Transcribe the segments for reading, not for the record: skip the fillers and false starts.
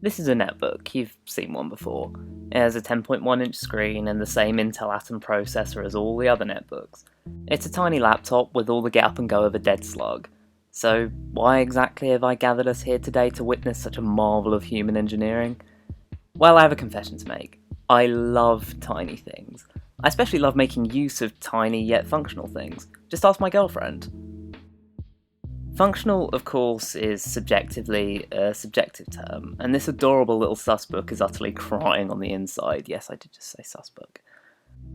This is a netbook, you've seen one before. It has a 10.1-inch screen and the same Intel Atom processor as all the other netbooks. It's a tiny laptop with all the get up and go of a dead slug. So why exactly have I gathered us here today to witness such a marvel of human engineering? Well, I have a confession to make. I love tiny things. I especially love making use of tiny yet functional things. Just ask my girlfriend. Functional, of course, is subjectively a subjective term, and this adorable little susbook is utterly crying on the inside. Yes, I did just say susbook.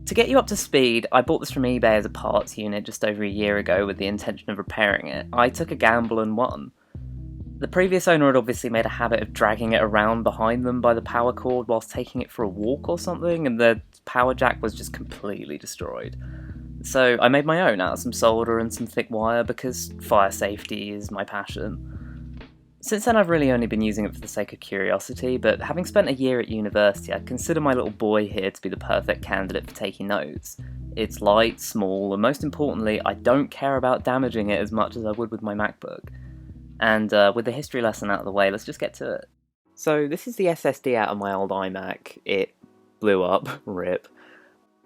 To get you up to speed, I bought this from eBay as a parts unit just over a year ago with the intention of repairing it. I took a gamble and won. The previous owner had obviously made a habit of dragging it around behind them by the power cord whilst taking it for a walk or something, and the power jack was just completely destroyed. So I made my own out of some solder and some thick wire because fire safety is my passion. Since then I've really only been using it for the sake of curiosity, but having spent a year at university, I consider my little boy here to be the perfect candidate for taking notes. It's light, small, and most importantly, I don't care about damaging it as much as I would with my MacBook. And with the history lesson out of the way, let's just get to it. So this is the SSD out of my old iMac. It blew up, rip.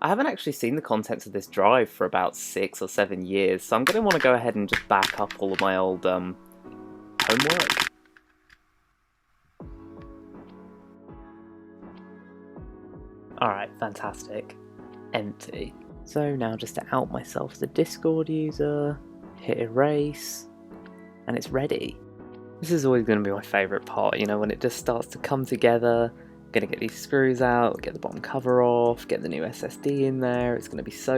I haven't actually seen the contents of this drive for about 6 or 7 years, so I'm going to want to go ahead and just back up all of my old homework. Alright, fantastic. Empty. So now just to out myself as a Discord user, hit erase, and it's ready. This is always going to be my favourite part, you know, when it just starts to come together. Gonna get these screws out, get the bottom cover off, get the new SSD in there. It's gonna be so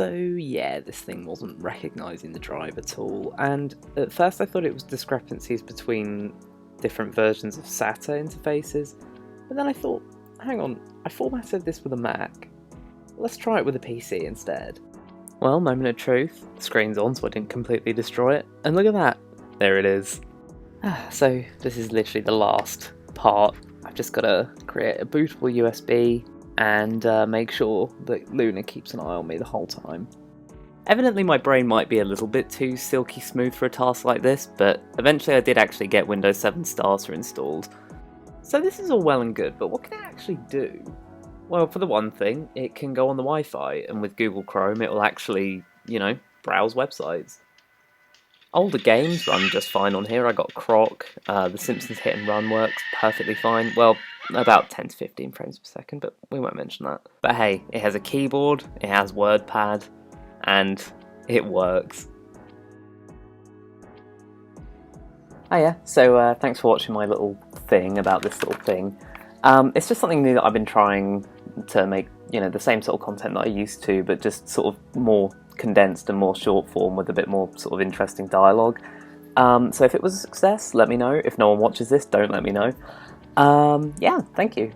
yeah, this thing wasn't recognising the drive at all, and at first I thought it was discrepancies between different versions of SATA interfaces, but then I thought, hang on, I formatted this with a Mac. Let's try it with a PC instead. Well, moment of truth, the screen's on so I didn't completely destroy it, and look at that, there it is. So this is literally the last part. I've just got to create a bootable USB and make sure that Luna keeps an eye on me the whole time. Evidently my brain might be a little bit too silky smooth for a task like this, but eventually I did actually get Windows 7 Starter installed. So this is all well and good, but what can it actually do? Well, for the one thing, it can go on the Wi-Fi, and with Google Chrome it will actually, you know, browse websites. Older games run just fine on here. I got Croc, The Simpsons Hit and Run works perfectly fine. Well, about 10 to 15 frames per second, but we won't mention that. But hey, it has a keyboard, it has WordPad, and it works. Oh yeah, so thanks for watching my little thing about this little thing. It's just something new that I've been trying to make, you know, the same sort of content that I used to, but just sort of more condensed and more short form with a bit more sort of interesting dialogue. So if it was a success, let me know. If no one watches this, don't let me know. Yeah, thank you.